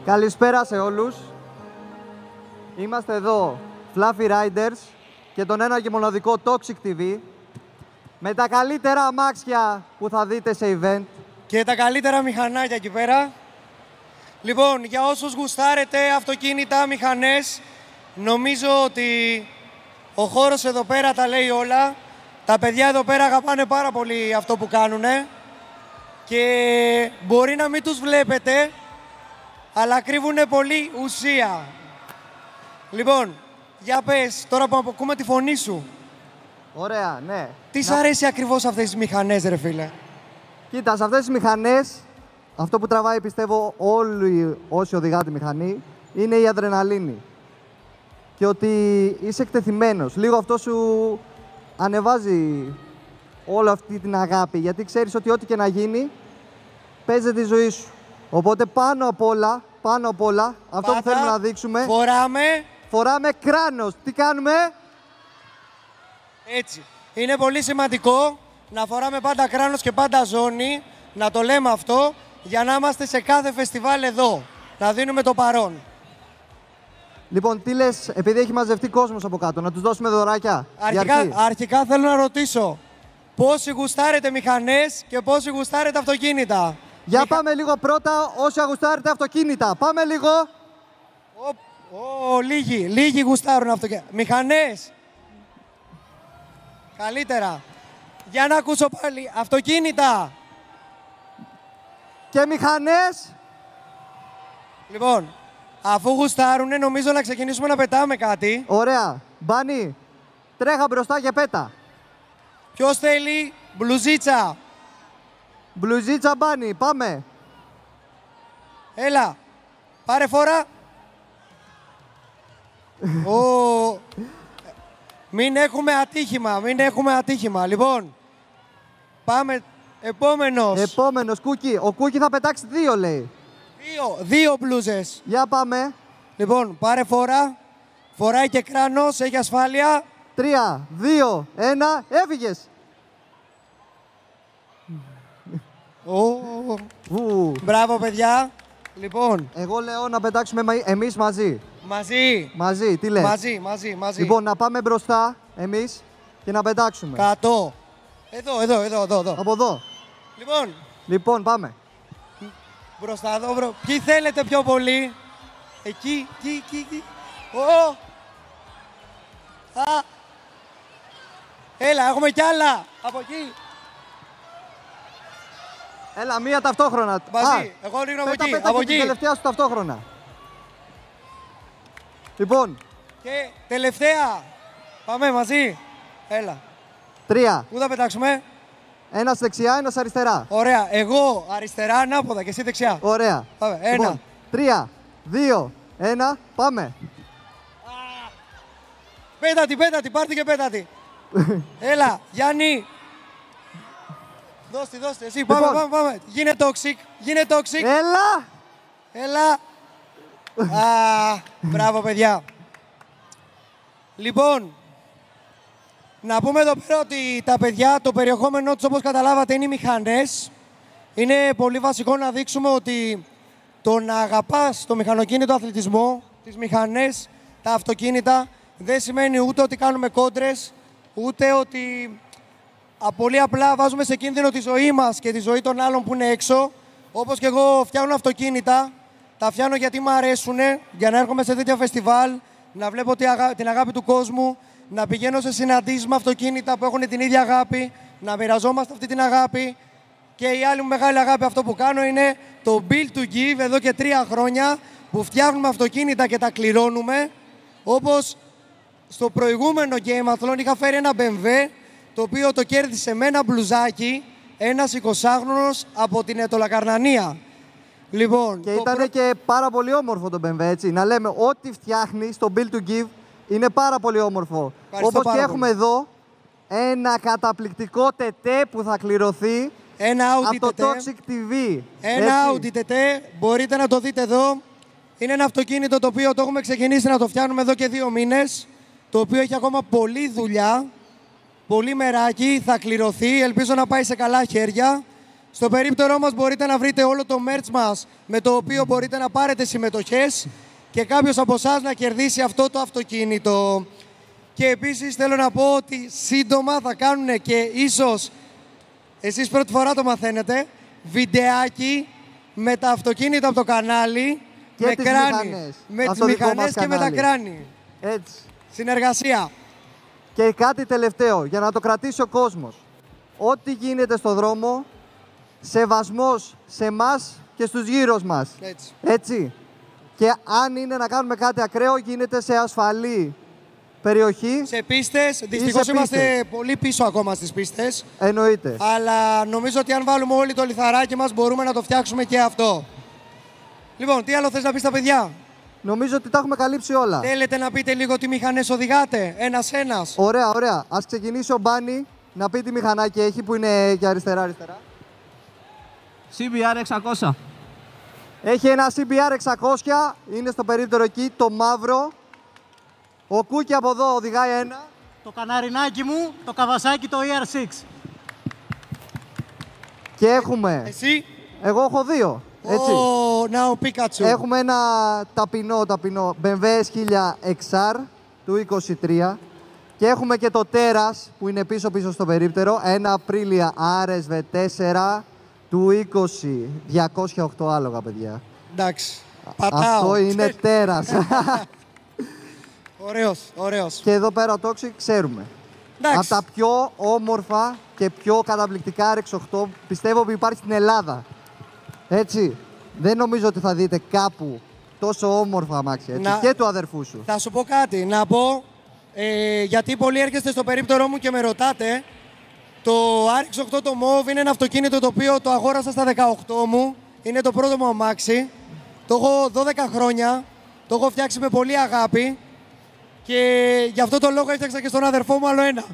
Καλησπέρα σε όλους. Είμαστε εδώ, Fluffy Riders και τον ένα και μοναδικό Toxic TV με τα καλύτερα αμάξια που θα δείτε σε event. Και τα καλύτερα μηχανάκια εκεί πέρα. Λοιπόν, για όσους γουστάρετε αυτοκίνητα, μηχανές, νομίζω ότι ο χώρος εδώ πέρα τα λέει όλα. Τα παιδιά εδώ πέρα αγαπάνε πάρα πολύ αυτό που κάνουνε και μπορεί να μην τους βλέπετε, αλλά κρύβουνε πολύ ουσία. Λοιπόν, για πες, τώρα που ακούμε τη φωνή σου. Ωραία, ναι. Τι σ' αρέσει ακριβώς αυτές τις μηχανές, ρε φίλε? Κοίτα, σε αυτές τις μηχανές, αυτό που τραβάει, πιστεύω, όλοι όσοι οδηγάτε μηχανή, είναι η αδρεναλίνη. Και ότι είσαι εκτεθειμένος. Λίγο αυτό σου ανεβάζει όλη αυτή την αγάπη, γιατί ξέρεις ότι ό,τι και να γίνει, παίζεται η ζωή σου. Οπότε πάνω απ' όλα, αυτό που θέλουμε να δείξουμε, φοράμε κράνος. Τι κάνουμε? Έτσι. Είναι πολύ σημαντικό να φοράμε πάντα κράνος και πάντα ζώνη, να το λέμε αυτό, για να είμαστε σε κάθε φεστιβάλ εδώ, να δίνουμε το παρόν. Λοιπόν, τι λες, επειδή έχει μαζευτεί κόσμος από κάτω, να τους δώσουμε δωράκια? Αρχικά θέλω να ρωτήσω, πόσοι γουστάρετε μηχανές και πόσοι γουστάρετε αυτοκίνητα? Πάμε λίγο πρώτα όσοι γουστάρετε αυτοκίνητα. Πάμε λίγο. Λίγοι γουστάρουν αυτοκίνητα. Μηχανές. Καλύτερα. Για να ακούσω πάλι. Αυτοκίνητα. Και μηχανές. Λοιπόν, αφού γουστάρουνε, νομίζω να ξεκινήσουμε να πετάμε κάτι. Ωραία. Μπάνι, τρέχα μπροστά και πέτα. Ποιος θέλει μπλουζίτσα? Μπλουζίτσα, Μπάνι, πάμε. Έλα, πάρε φόρα. Μην έχουμε ατύχημα, Λοιπόν, πάμε, επόμενος. Κούκι. Ο Κούκι θα πετάξει 2, λέει. Δύο μπλούζες. Για πάμε. Λοιπόν, πάρε φόρα. Φοράει και κράνος, έχει ασφάλεια. 3, 2, 1, έφυγες. Μπράβο, παιδιά. Λοιπόν. Εγώ λέω να πετάξουμε εμείς μαζί. Μαζί, τι λες? Μαζί. Λοιπόν, να πάμε μπροστά εμείς και να πετάξουμε. Εδώ. Από εδώ. Λοιπόν, πάμε. Μπροστά εδώ, Ποιοι θέλετε πιο πολύ? Εκεί. Έλα, έχουμε κι άλλα. Από εκεί. Έλα, μία ταυτόχρονα. Μαζί. Εγώ ρίχνω από εκεί. Από εκεί. Την τελευταία σου ταυτόχρονα. Λοιπόν. Και τελευταία. Πάμε μαζί. Έλα. 3. Πού θα πετάξουμε? Ένας δεξιά, ένας αριστερά. Ωραία. Εγώ αριστερά, ανάποδα και εσύ δεξιά. Ωραία. Πάμε. Λοιπόν, 3, 2, 1, πάμε. Πέτατη, πάρτε και πέτατη. Έλα, Γιάννη. Δώστε, εσύ, Λοιπόν. πάμε. Γίνε toxic. Έλα. Μπράβο, παιδιά. Λοιπόν, να πούμε εδώ πέρα ότι τα παιδιά, το περιεχόμενό τους, όπως καταλάβατε, είναι οι μηχανές. Είναι πολύ βασικό να δείξουμε ότι το να αγαπάς το μηχανοκίνητο αθλητισμό, τις μηχανές, τα αυτοκίνητα, δεν σημαίνει ούτε ότι κάνουμε κόντρες, ούτε ότι πολύ απλά βάζουμε σε κίνδυνο τη ζωή μας και τη ζωή των άλλων που είναι έξω. Όπως και εγώ φτιάχνω αυτοκίνητα, τα φτιάχνω γιατί μου αρέσουν, για να έρχομαι σε τέτοια φεστιβάλ, να βλέπω την αγάπη του κόσμου, να πηγαίνω σε συναντήσεις με αυτοκίνητα που έχουν την ίδια αγάπη, να μοιραζόμαστε αυτή την αγάπη. Και η άλλη μου μεγάλη αγάπη, αυτό που κάνω, είναι το Build to Give εδώ και 3 χρόνια, που φτιάχνουμε αυτοκίνητα και τα κληρώνουμε. Όπως στο προηγούμενο Gameathlon είχα φέρει ένα BMW, το οποίο το κέρδισε με ένα μπλουζάκι ένας 20χρονος από την Ετωλακαρνανία. Λοιπόν, και ήταν και πάρα πολύ όμορφο το BMW, έτσι. Να λέμε, ό,τι φτιάχνει στο Build to Give είναι πάρα πολύ όμορφο. Όπως και έχουμε εδώ ένα καταπληκτικό τετέ που θα κληρωθεί από το Toxic TV. Ένα Audi TT, μπορείτε να το δείτε εδώ. Είναι ένα αυτοκίνητο το οποίο το έχουμε ξεκινήσει να το φτιάχνουμε εδώ και 2 μήνες. Το οποίο έχει ακόμα πολλή δουλειά, πολύ μεράκι, θα κληρωθεί, ελπίζω να πάει σε καλά χέρια. Στο περίπτερό μας μπορείτε να βρείτε όλο το merch μας, με το οποίο μπορείτε να πάρετε συμμετοχές και κάποιος από εσάς να κερδίσει αυτό το αυτοκίνητο. Και επίσης θέλω να πω ότι σύντομα θα κάνουν και ίσως, εσείς πρώτη φορά το μαθαίνετε, βιντεάκι με τα αυτοκίνητα από το κανάλι, Και με τις κράνη. μηχανές. Με τις Στο δικό μας μηχανές και με τα κανάλι. κράνη. Έτσι. Συνεργασία. Και κάτι τελευταίο, για να το κρατήσει ο κόσμος. Ό,τι γίνεται στο δρόμο, σεβασμός σε εμάς και στους γύρω μας. Έτσι. Έτσι. Και αν είναι να κάνουμε κάτι ακραίο, γίνεται σε ασφαλή περιοχή. Σε πίστες, δυστυχώς είμαστε πολύ πίσω ακόμα στις πίστες. Εννοείται. Αλλά νομίζω ότι αν βάλουμε όλοι το λιθαράκι μας μπορούμε να το φτιάξουμε και αυτό. Λοιπόν, τι άλλο θες να πεις στα παιδιά? Νομίζω ότι τα έχουμε καλύψει όλα. Θέλετε να πείτε λίγο τι μηχανές οδηγάτε, ένας-ένας? Ωραία, ωραία. Ας ξεκινήσει ο Μπάνι να πει τι μηχανάκι έχει που είναι για αριστερά-αριστερά. CBR 600. Έχει ένα CBR 600, είναι στο περίπτερο εκεί, το μαύρο. Ο Κούκι από εδώ οδηγάει ένα. Το καναρινάκι μου, το Kawasaki, το ER6. Και έχουμε, Εσύ? εγώ έχω δύο, έτσι. Να ο Πίκατσου. Έχουμε ένα ταπεινό BMW S1000 XR του 23 και έχουμε και το Τέρας που είναι πίσω στο περίπτερο, ένα Aprilia RSV4 του 20, 208 άλογα, παιδιά. Εντάξει. Πατάω. Αυτό είναι Τέρας. Ωραίος. Και εδώ πέρα το Toxic ξέρουμε. Εντάξει. Από τα πιο όμορφα και πιο καταπληκτικά RX-8 πιστεύω ότι υπάρχει στην Ελλάδα. Έτσι. Δεν νομίζω ότι θα δείτε κάπου τόσο όμορφα αμάξια. Έτσι. Και του αδερφού σου. Θα σου πω κάτι. Να πω, γιατί πολλοί έρχεστε στο περίπτερό μου και με ρωτάτε, το RX-8 το MOV είναι ένα αυτοκίνητο το οποίο το αγόρασα στα 18 μου. Είναι το πρώτο μου αμάξι. Το έχω 12 χρόνια. Το έχω φτιάξει με πολύ αγάπη. Και γι' αυτό το λόγο έφτιαξα και στον αδερφό μου άλλο ένα.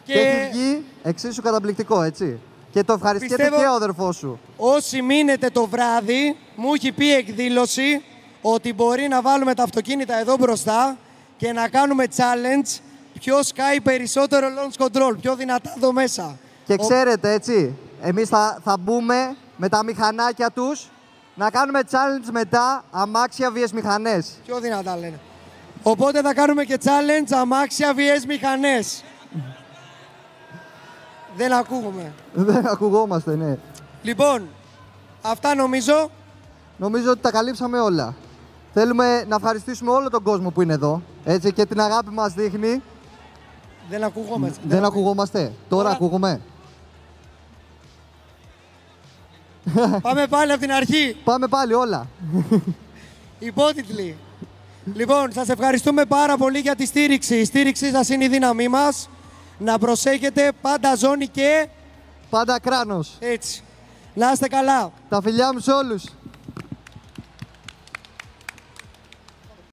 Και έχει βγει εξίσου καταπληκτικό, έτσι. Και το ευχαριστιέται Πιστεύω- και ο αδερφός σου. Όσοι μείνετε το βράδυ, μου έχει πει εκδήλωση ότι μπορεί να βάλουμε τα αυτοκίνητα εδώ μπροστά και να κάνουμε challenge ποιο σκάει περισσότερο launch control, πιο δυνατά εδώ μέσα. Και ξέρετε, έτσι, εμείς θα μπούμε με τα μηχανάκια τους να κάνουμε challenge μετά αμάξια vs μηχανές. Πιο δυνατά λένε. Οπότε θα κάνουμε και challenge αμάξια vs μηχανές. Δεν ακούγομαι. Δεν ακουγόμαστε, ναι. Λοιπόν, αυτά νομίζω. Νομίζω ότι τα καλύψαμε όλα. Θέλουμε να ευχαριστήσουμε όλο τον κόσμο που είναι εδώ, έτσι, και την αγάπη μας δείχνει. Δεν ακούγομαι. Δεν ακουγόμαστε. Τώρα ακουγόμαι. Πάμε πάλι από την αρχή. Πάμε πάλι όλα. Υπότιτλοι. Λοιπόν, σας ευχαριστούμε πάρα πολύ για τη στήριξη. Η στήριξή σας είναι η δύναμή μας. Να προσέχετε, πάντα ζώνη και Πάντα κράνος. έτσι. Να είστε καλά. Τα φιλιά μου σε όλους.